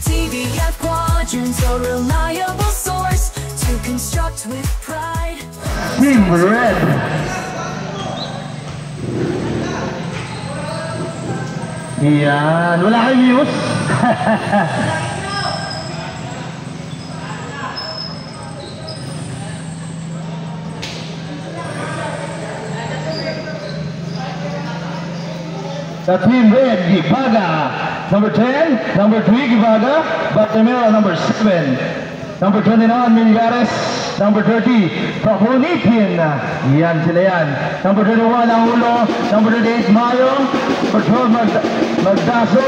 TVF Quadrants, a reliable source to construct with pride. Team Red. Yan, wala kang news. The Team Red, Gibaga, number 10, number 3, Gibaga, Bartimero, number 7, number 29, Miligares, number 30, Kapunitin, yan sila yan, number 21, Angulo, number 38, Mayo, number 12, Magdaso,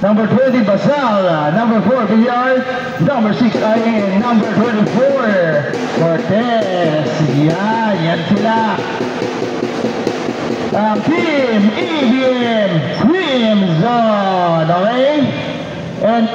number 20, Basal, number 4, Villar, number 6, Ayin, number 24, Cortez, yan sila. Team EBM Crimson, okay? And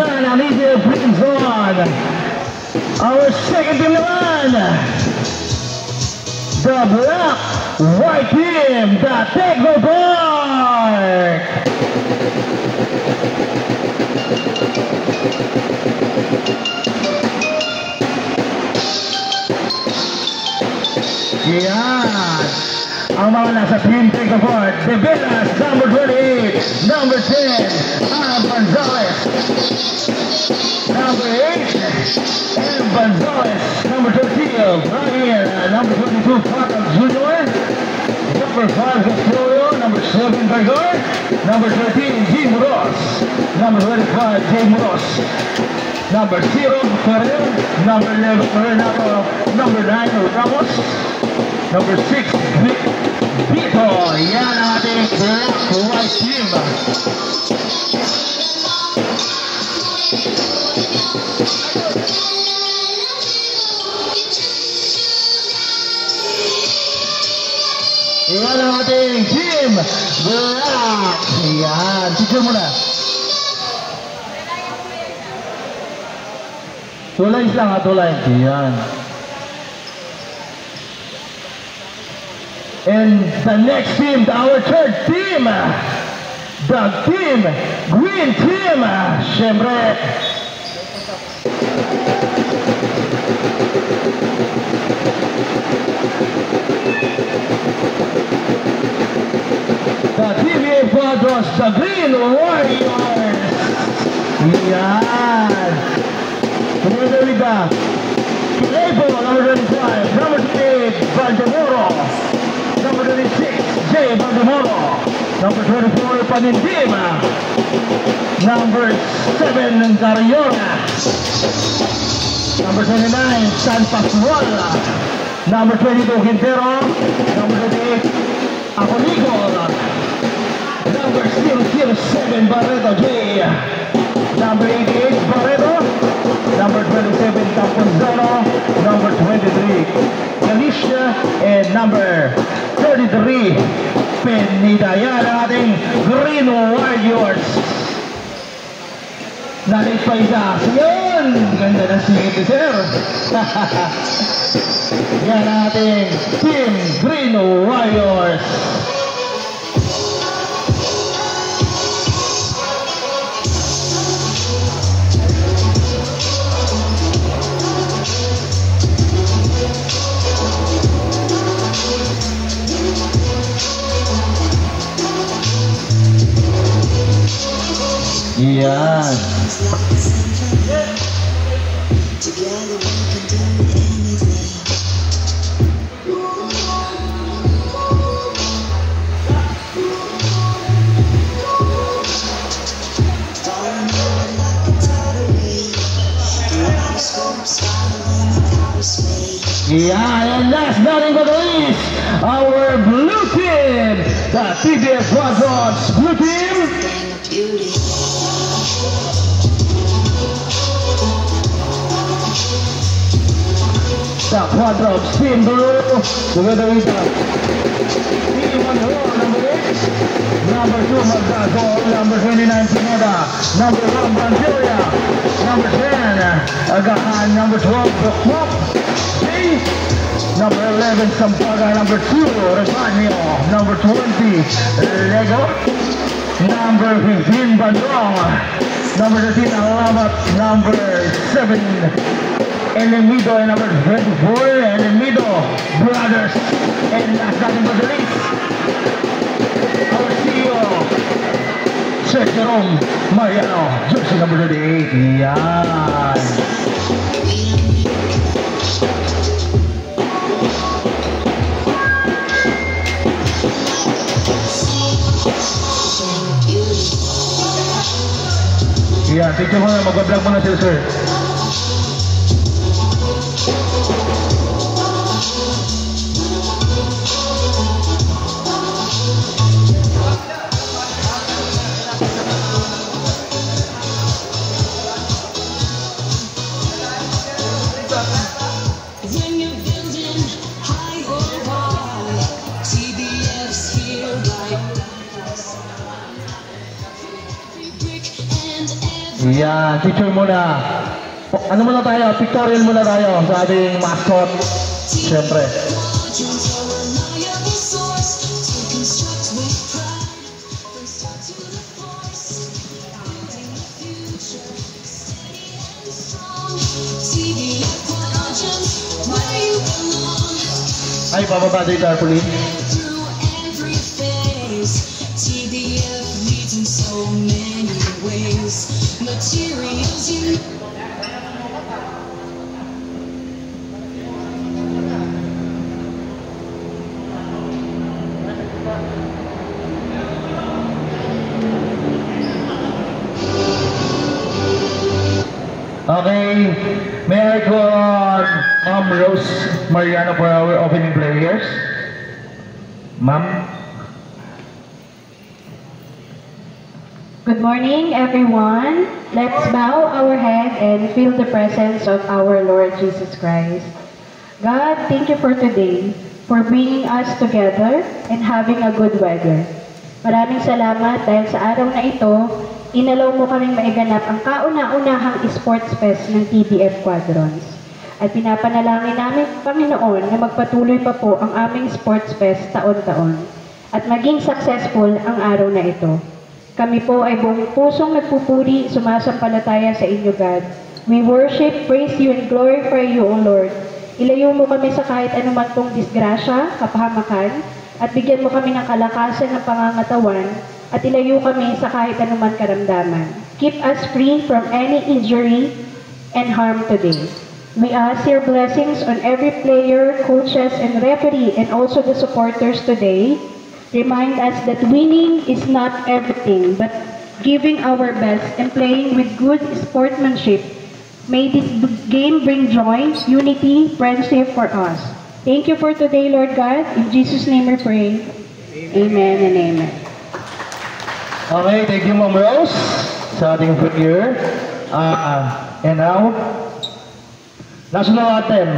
yan ang EBM Crimson. Our second team naman, the Black White Team, the Techno Park. Yan ang mga nasa Team Techno Park. The Villas, number 28, number 10, Alan Gonzalez, number 8, M. Gonzalez, number 13, Brian, number 22, Patrick Jr., number 5, Gastroyo, number 7, Berger, number 13, Jim Ross, number 25, Jim Ross, number 0, Ferrer, number 11, Renato, number 9, Ramos, number 6, Vic Vito. Yan ang ating Black White Team. Yan ang ating Team Black. Yan, picture muna. Tulay lang ha, tulay. Yan. And the next team, our third team, the Team Green Team. Siyempre, the TVF Quadrants, the Green Warriors. Yan. Together with the Kilepo, number 25, number 8, Valdemoro, number 26, Jay Valdemoro, number 24, Panindima, number 7, Gariona, number 29, San Pascual, number 22, Quintero, number 28, Apoligol, number 007, Barreto J, number 88, Barreto, number 27, Camponzano, number 23, Galicia, and number 33, Penida. Yan ang ating Green Warriors. Nalit pa isa. Yun! Ganda ng singit ni Sir. Yan ang ating Team Green Warriors. Yan. Yeah, and last but not least, our blue team, the TVF Quadrants blue team. The Quadrants team blue, together with the team on the number 8. number 1, Vandalia, number 10, Agahan, number 12, Bukwak, number 11, Sampaga, number 2, Rebanio, number 20, Lego, number 15, Bandong, number 13, Alamat, number 7, Enemido, and number 24, Enemido Brothers, and last but not the least, our CEO, Sir Jerome Mariano, jersey number 38. Yan. Yan, picture mo na, mag-vlog mo na sila, sir. Yan, picture muna. Ano muna tayo? Pictorial muna tayo sa ating mascot. Siyempre. Ay, bababa dito, Arpolin. Okay, may I call Ma'am Rose Mariano for our opening prayers? Ma'am? Good morning, everyone. Let's bow our head and feel the presence of our Lord Jesus Christ. God, thank you for today, for bringing us together and having a good weather. Maraming salamat dahil sa araw na ito, inalaw mo kaming maiganap ang kauna-unahang sports fest ng TBF Quadrons. At pinapanalangin namin, Panginoon, na magpatuloy pa po ang aming sports fest taon-taon at maging successful ang araw na ito. Kami po ay buong pusong nagpupuri, sumasampalataya sa inyo, God. We worship, praise you, and glorify you, O Lord. Ilayo mo kami sa kahit anuman pong disgrasya, kapahamakan, at bigyan mo kami ng kalakasan ng pangangatawan, at ilayo kami sa kahit anuman karamdaman. Keep us free from any injury and harm today. We ask your blessings on every player, coaches, and referee, and also the supporters today. Remind us that winning is not everything, but giving our best and playing with good sportsmanship. May this game bring joy, unity, friendship for us. Thank you for today, Lord God. In Jesus' name we pray. Amen and amen. Okay, thank you, Ma'am Rose, sa ating prayer. And now, national anthem.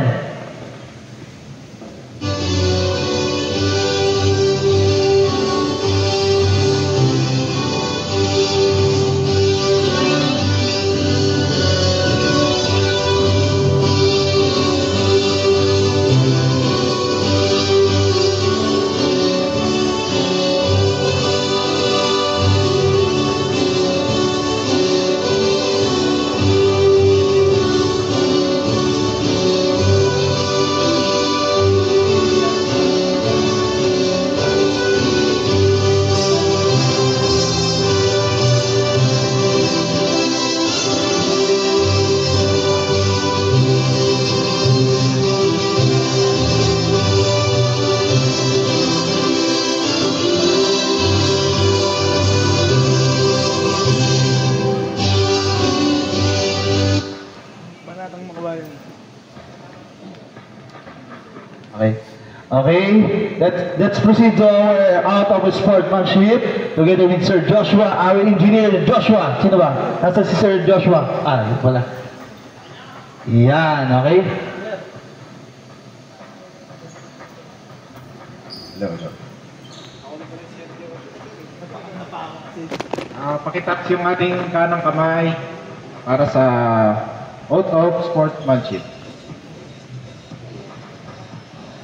Okay, let's proceed to our out of sportsmanship together with Sir Joshua, our engineer Joshua. Sino ba? Nasa si Sir Joshua. Wala. Yan, okay? Hello, Pakitouch yung ating kanang kamay para sa oath of sportsmanship.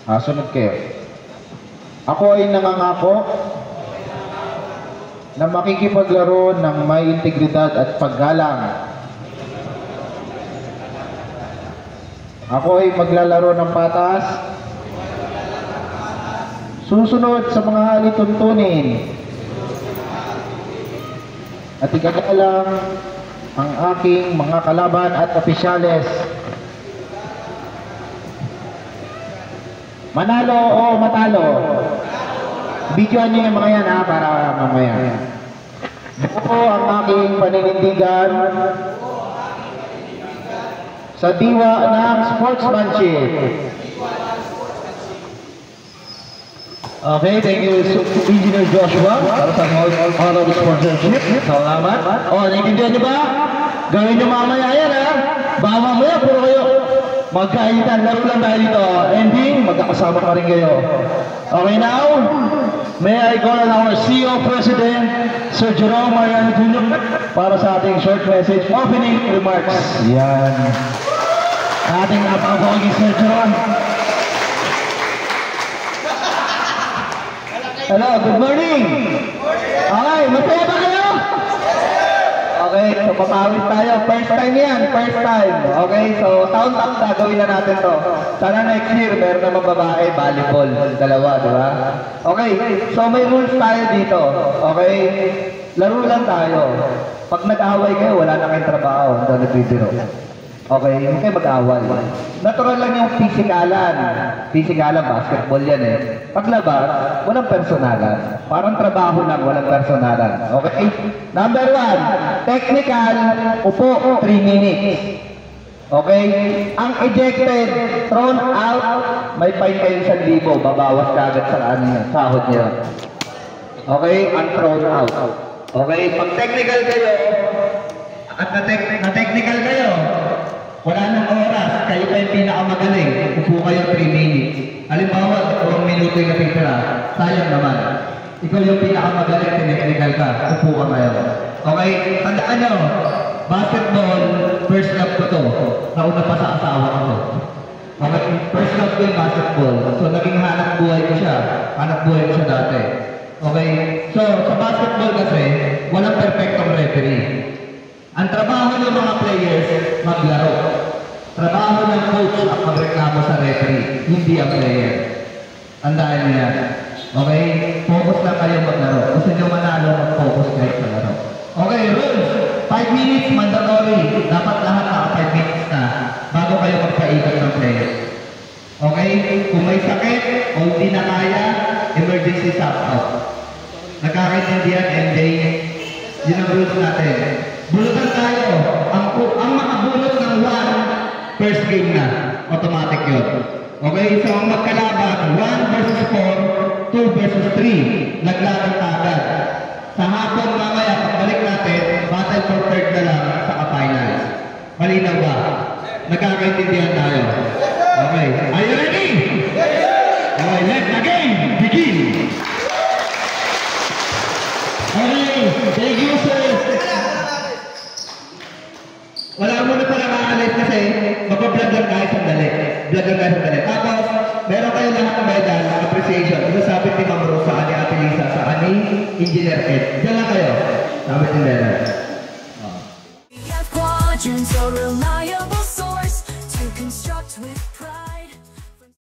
Sunod kayo. Ako ay nangangako na makikipaglaro ng may integridad at paggalang. Ako ay maglalaro ng patas, susunod sa mga halituntunin, at igagalang ang aking mga kalaban at opisyales. Manalo o matalo? Videoan niyo yung mga yan para mamaya. Buo ang aking paninindigan sa diwa ng sportsmanship. Okay, thank you, Engineer Joshua, para sa honor of sportsmanship. Salamat. Naintindihan niyo ba? Gawin niyo mamaya yan, ha? Baka mamaya, puro kayo magkaitan. Laro lang tayo dito. Ending, magkakasama pa rin kayo. Okay, now, may I call on our CEO President, Sir Jerome Mariano Jr. para sa ating short message, opening remarks. Yan. Ating napakapaging Sir Jerome. Hello, good morning. Okay, masaya ba kayo? Okay, so papawis tayo. First time yan, first time. Okay, so taon-taon gagawin na natin to. Sana next year, meron naman babae, volleyball. Dalawa, di ba? Okay, so may rules tayo dito. Okay, laro lang tayo. Pag nag-away kayo, wala na kayong trabaho. Hindi nagbibiro. Okay, hindi kayo mag-away. Natural lang yung pisikalan. Pisikalan, basketball yan eh. Paglabas, walang personalan. Parang trabaho lang, walang personalan. Okay? Number 1, technical, upo, 3 minutes. Okay? Ang ejected, thrown out, may fine kayo 1,000. Babawas ka agad sa sahod niyo. Okay? Ang thrown out. Okay? Pag technical kayo, at na-technical kayo, wala nang oras, kayo pa yung pinakamagaling. Upo kayo 3 minutes. Halimbawa, 2 minuto yung natitira, sayang naman. Ikaw yung pinakamagaling, tinechnical ka, upo ka ngayon. Okay? Tandaan nyo, basketball, first love ko to. Nauna pa sa asawa ko. Okay? First love ko yung basketball. So, naging hanap buhay ko siya. Hanap buhay ko siya dati. Okay? So, sa basketball kasi, walang perfectong referee. Ang trabaho ng mga players, maglaro. Trabaho ng coach ang magreklamo sa referee, hindi ang player. Tandaan niyo yan. Okay? Focus lang kayo maglaro. Gusto nyo manalo, mag-focus kayo sa laro. Okay, rules. 5 minutes mandatory. Dapat lahat naka 5 minutes na bago kayo magpaikot ng player. Okay? Kung may sakit o hindi na kaya, emergency stop out. Nagkakaintindihan, MJ? Yun ang rules natin. Bulutan tayo. Ang makabulot ng 1, first game na. Automatic yun. Okay? So, ang magkalaban, 1 versus 4, 2 versus 3. Naglaban agad. Sa hapon mamaya, pagbalik natin, battle for third na lang sa finals. Malinaw ba? Nagkakaintindihan tayo. Okay. Are you ready? Okay, let the game begin. Okay. Thank you, sir. Wala mo na pala maalis kasi magpa-vlog lang tayo sandali. Vlog lang tayo sandali. Tapos, meron kayo lahat ng medal, appreciation. Ito sabi ni Ma'am Rose, sa ani Ate Lisa, sa ani Engineer Ed. Diyan lang kayo. Sabi ni Bella. We have quadrants, a reliable source to construct.